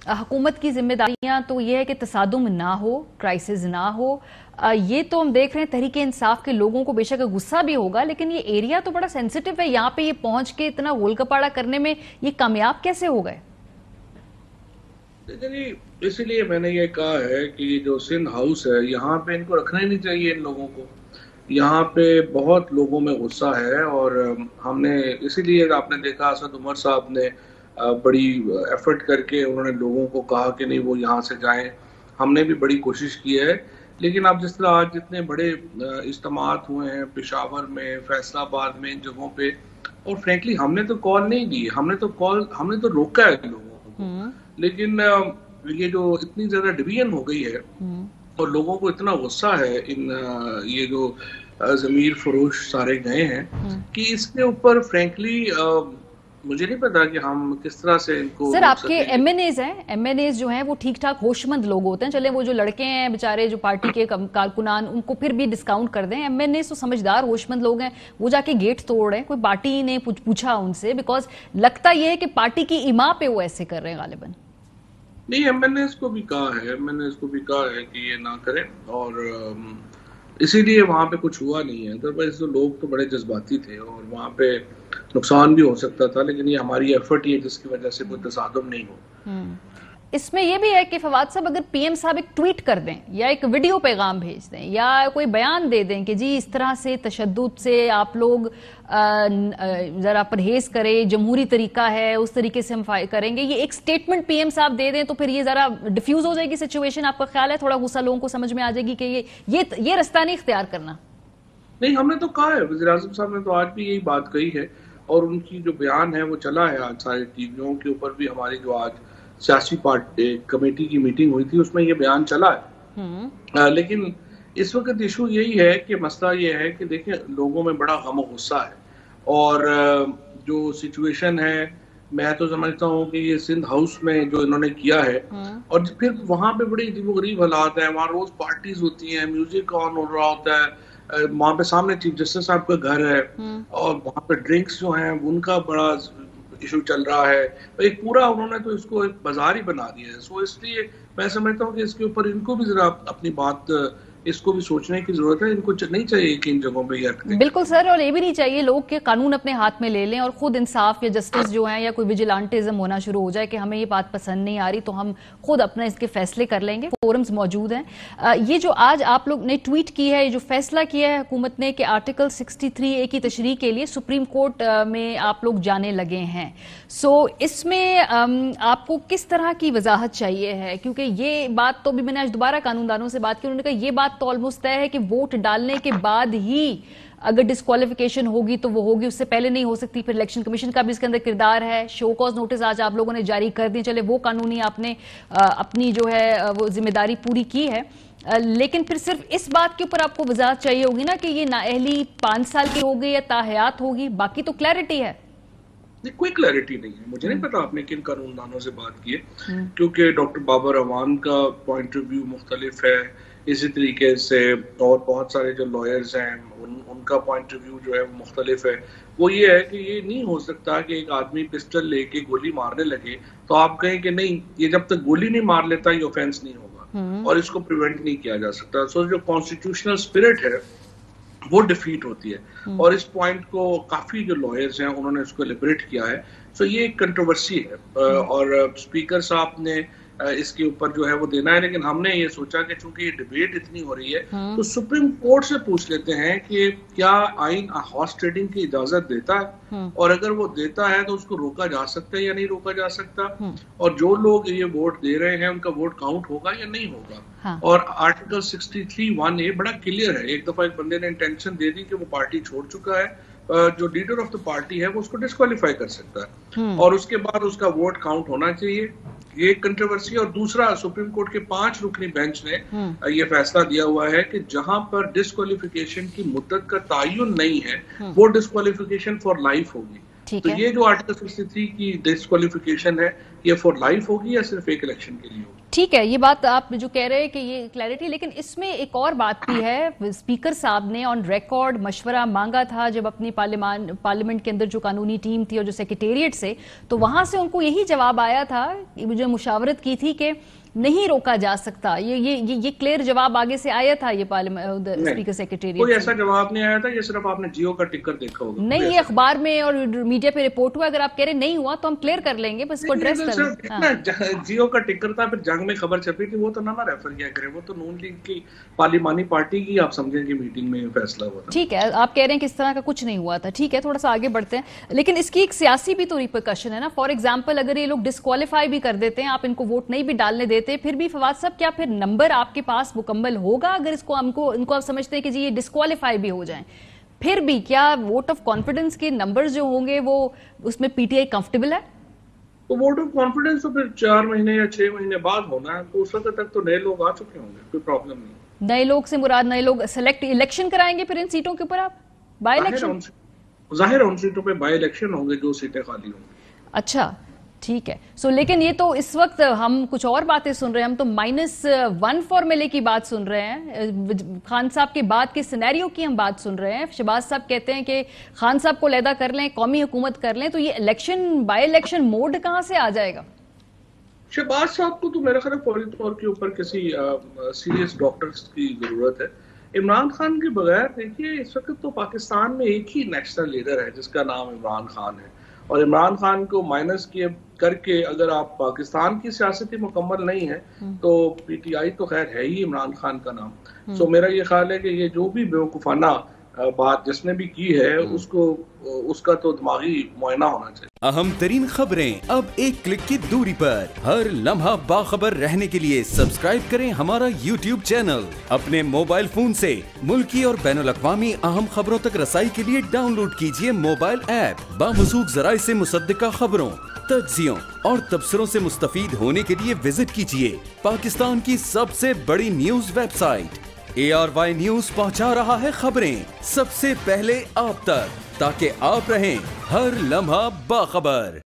हुकूमत की जिम्मेदारियां तो ये है कि तसादुम ना हो, क्राइसिस ना हो। ये तो हम देख रहे हैं तहरीक इंसाफ के लोगों को बेशक गुस्सा भी होगा, लेकिन ये एरिया तो बड़ा सेंसिटिव है। यहाँ पे ये पहुंच के इतना गोलगपाड़ा करने में ये कामयाब कैसे हो गए? देखिए, इसीलिए मैंने ये कहा है कि ये जो सिंध हाउस है, यहाँ पे इनको रखना ही नहीं चाहिए इन लोगों को। यहाँ पे बहुत लोगों में गुस्सा है और हमने इसीलिए आपने देखा असद उमर साहब ने बड़ी एफर्ट करके उन्होंने लोगों को कहा कि नहीं वो यहाँ से जाएं। हमने भी बड़ी कोशिश की है, लेकिन अब जिस तरह आज जितने बड़े इज्तिमात हुए हैं पेशावर में, फैसलाबाद में, इन जगहों पे, और फ्रेंकली हमने तो कॉल नहीं दी, हमने तो रोका है लोगों को। हम्म। लेकिन ये जो इतनी ज्यादा डिवीजन हो गई है हम्म। और लोगों को इतना गुस्सा है इन ये जो जमीर फरोश सारे गए हैं हम्म। कि इसके ऊपर फ्रेंकली मुझे नहीं पता कि हम किस तरह से इनको सर, रोक आपके सकेंगे। एमएनएज हैं, एमएनएज जो हैं वो ठीक ठाक होशमंद लोग होते हैं। चले वो जो लड़के हैं बेचारे जो पार्टी के कारकुनान, उनको फिर भी डिस्काउंट कर दें। एमएनएज तो समझदार होशमंद लोग हैं, वो जाके गेट तोड़ रहे हैं। कोई पार्टी ने पूछा उनसे? बिकॉज लगता ये है कि पार्टी की इमा पे वो ऐसे कर रहे हैं गालिबन। नहीं, मैंने इसको भी कहा है कि ये ना करें, और इसीलिए वहां पे कुछ हुआ नहीं है। अदरवाइज तो लोग तो बड़े जज्बाती थे और वहां पे नुकसान भी हो सकता था, लेकिन ये हमारी एफर्ट ही है जिसकी वजह से कोई तसादुम नहीं हो। इसमें यह भी है कि फवाद साहब, अगर पीएम साहब एक ट्वीट कर दें या एक वीडियो पैगाम भेज दें या कोई बयान दे दें कि जी इस तरह से तशद्दुद से आप लोग जरा परहेज करें, जमहूरी तरीका है, उस तरीके से हम करेंगे, ये एक स्टेटमेंट पीएम साहब दे दें तो फिर ये जरा डिफ्यूज हो जाएगी सिचुएशन। आपका ख्याल है थोड़ा गुस्सा लोगों को समझ में आ जाएगी कि ये रास्ता नहीं इख्तियार करना? नहीं, हमने तो कहा है, वज़ीर आज़म साहब ने तो आज भी यही बात कही है और उनकी जो बयान है वो चला है आज सारी टीवियों के ऊपर भी। हमारी जो आज सियासी पार्टी कमेटी की मीटिंग हुई थी उसमें ये बयान चला है। लेकिन इस वक्त इशू यही है कि मसला ये है कि देखिए लोगों में बड़ा गम और गुस्सा है और जो सिचुएशन है, मैं तो समझता हूँ कि ये सिंध हाउस में जो इन्होंने किया है, और फिर वहां पे बड़ी अजीबोगरीब हालात है। वहाँ रोज पार्टीज होती हैं, म्यूजिक ऑन हो रहा होता है, वहां पे सामने चीफ जस्टिस साहब का घर है और वहां पे ड्रिंक्स जो हैं उनका बड़ा इशू चल रहा है। एक पूरा उन्होंने तो इसको एक बाजार ही बना दिया है। सो इसलिए मैं समझता हूँ कि इसके ऊपर इनको भी जरा अपनी बात, इसको भी सोचने की जरूरत है। इनको नहीं चाहिए कि इन जगहों पे ये बिल्कुल सर, और ये भी नहीं चाहिए लोग के कानून अपने हाथ में ले लें और खुद इंसाफ या जस्टिस जो है या कोई विजिलेंटिज्म होना शुरू हो जाए कि हमें ये बात पसंद नहीं आ रही तो हम खुद अपना इसके फैसले कर लेंगे। फोरम्स मौजूद हैं। ये जो आज आप लोग ने ट्वीट की है, ये जो फैसला किया है हुकूमत ने कि आर्टिकल 63A की तशरीह के लिए सुप्रीम कोर्ट में आप लोग जाने लगे हैं, सो इसमें आपको किस तरह की वजाहत चाहिए है? क्योंकि ये बात तो भी मैंने आज दोबारा कानूनदानों से बात की, उन्होंने कहा ये बात तो ऑलमोस्ट तय है कि वोट डालने के बाद ही अगर डिस्क्वालिफिकेशन होगी तो वो होगी, उससे पहले नहीं हो सकती। फिर इलेक्शन कमीशन का भी इसके अंदर किरदार है। शो कॉज नोटिस आज आप लोगों ने जारी कर दी, चले वो कानूनी आपने अपनी जो है वो जिम्मेदारी पूरी की है, लेकिन फिर सिर्फ इस बात के ऊपर आपको वजाहत चाहिए होगी ना कि ये नाअहली 5 साल की होगी या ताहयात होगी, बाकी तो क्लैरिटी है। कोई क्लैरिटी नहीं है। मुझे नहीं पता आपने किन कानूनदानों से बात की है, क्योंकि डॉक्टर बाबर अवान का पॉइंट ऑफ व्यू मुख्तलिफ है, इसी तरीके से और बहुत सारे जो लॉयर्स हैं उनका पॉइंट ऑफ व्यू जो है वो मुख्तलिफ है। वो ये है कि ये नहीं हो सकता कि एक आदमी पिस्टल लेके गोली मारने लगे तो आप कहें कि नहीं, ये जब तक गोली नहीं मार लेता ये ऑफेंस नहीं होगा और इसको प्रिवेंट नहीं किया जा सकता। सो जो कॉन्स्टिट्यूशनल स्पिरिट है वो डिफीट होती है और इस पॉइंट को काफी जो लॉयर्स हैं उन्होंने उसको लिबरेट किया है। सो ये एक कंट्रोवर्सी है और स्पीकर साहब ने इसके ऊपर जो है वो देना है, लेकिन हमने ये सोचा कि चूंकि ये डिबेट इतनी हो रही है तो सुप्रीम कोर्ट से पूछ लेते हैं कि क्या आइन हॉर्स ट्रेडिंग की इजाजत देता है, और अगर वो देता है तो उसको रोका जा सकता है या नहीं रोका जा सकता, और जो लोग ये वोट दे रहे हैं उनका वोट काउंट होगा या नहीं होगा। हाँ। और आर्टिकल 63(1) बड़ा क्लियर है। एक दफा एक बंदे ने इंटेंशन दे दी कि वो पार्टी छोड़ चुका है, जो लीडर ऑफ द पार्टी है वो उसको डिस्क्वालीफाई कर सकता है और उसके बाद उसका वोट काउंट होना चाहिए। ये एक कंट्रोवर्सी। और दूसरा, सुप्रीम कोर्ट के 5 रुकनी बेंच ने ये फैसला दिया हुआ है कि जहां पर डिस्क्वालिफिकेशन की मुद्दत का तयन नहीं है वो डिस्क्वालिफिकेशन फॉर लाइफ होगी। तो ये जो आर्टिकल 63 की डिस्क्वालिफिकेशन है ये फॉर लाइफ होगी या सिर्फ एक इलेक्शन के लिए होगी? ठीक है, ये बात आप जो कह रहे हैं कि ये क्लैरिटी, लेकिन इसमें एक और बात भी है। स्पीकर साहब ने ऑन रिकॉर्ड मशवरा मांगा था जब अपनी पार्लियामेंट के अंदर जो कानूनी टीम थी और जो सेक्रेटेरिएट से, तो वहां से उनको यही जवाब आया था, जो मुशावरत की थी कि नहीं रोका जा सकता। ये क्लियर जवाब आगे से आया था ये स्पीकर सेक्रेटेरिएट। कोई ऐसा जवाब नहीं आया था, ये सिर्फ आपने जियो का टिकर देखा होगा। नहीं, ये अखबार में और मीडिया पे रिपोर्ट हुआ। अगर आप कह रहे नहीं हुआ तो हम क्लियर कर लेंगे, बस इसको एड्रेस कर लें। जियो का टिकर था, फिर जंग में खबर छपी थी, वो तो ना रेफर किया करे, वो तो नून लीग की पार्लिमानी पार्टी की आप समझेंगे मीटिंग में फैसला हुआ था। ठीक है, आप कह रहे हैं कि इस तरह का कुछ नहीं हुआ था। ठीक है, थोड़ा सा आगे बढ़ते हैं, लेकिन इसकी एक सियासी भी तो रिपरकशन है ना। फॉर एग्जाम्पल, अगर ये लोग डिस्क्वालीफाई भी कर देते हैं, आप इनको वोट नहीं भी डालने देते, फिर भी फवाद साहब क्या फिर नंबर आपके पास मुकम्मल होगा? अगर इनको आप समझते हैं कि जी ये डिस्क्वालीफाई भी हो जाएं, फिर भी क्या वोट ऑफ कॉन्फिडेंस के नंबर्स जो होंगे वो उसमें पीटीआई कंफर्टेबल है? तो वोट ऑफ कॉन्फिडेंस तो फिर 4 महीने या 6 महीने बाद होना है, तो उस वक्त तक तो नए लोग आ चुके होंगे, कोई प्रॉब्लम नहीं। नए लोग से मुराद नए लोग सेलेक्ट इलेक्शन कराएंगे फिर इन सीटों के ऊपर? आप बाय इलेक्शन, जाहिर है उन सीटों पे बाय इलेक्शन होंगे जो सीटें खाली होंगी। अच्छा, ठीक है। लेकिन ये तो इस वक्त हम कुछ और बातें सुन रहे हैं। हम तो -1 फॉर्मूले की बात सुन रहे हैं, खान साहब के बाद के सिनेरियो की हम बात सुन रहे हैं। शहबाज साहब कहते हैं कि खान साहब को लैदा कर लें, कौमी हुकूमत कर लें, तो ये इलेक्शन बाय इलेक्शन मोड कहां से आ जाएगा? शहबाज साहब को तो मेरे ख्याल फौरी तौर के ऊपर किसी सीरियस डॉक्टर्स की जरूरत है। इमरान खान के बगैर देखिए, इस वक्त तो पाकिस्तान में एक ही नेशनल लीडर है जिसका नाम इमरान खान है, और इमरान खान को माइनस किए करके अगर आप पाकिस्तान की सियासत मुकम्मल नहीं है तो पीटीआई तो खैर है ही इमरान खान का नाम। सो मेरा ये ख्याल है कि ये जो भी बेवकूफाना बात जिसने भी की है उसका तो दिमागी मुआयना होना चाहिए। अहम तरीन खबरें अब एक क्लिक की दूरी पर, हर लम्हा बाखबर रहने के लिए सब्सक्राइब करें हमारा YouTube चैनल। अपने मोबाइल फोन से मुल्की और बैनुल-अक़वामी अहम खबरों तक रसाई के लिए डाउनलोड कीजिए मोबाइल ऐप। बामसूख ज़राए से मुसद्दिका खबरों, तज्ज़ियों और तबसरों से मुस्तफीद होने के लिए विजिट कीजिए पाकिस्तान की सबसे बड़ी न्यूज वेबसाइट। ARY न्यूज पहुंचा रहा है खबरें सबसे पहले आप तक, ताकि आप रहें हर लम्हा बाखबर।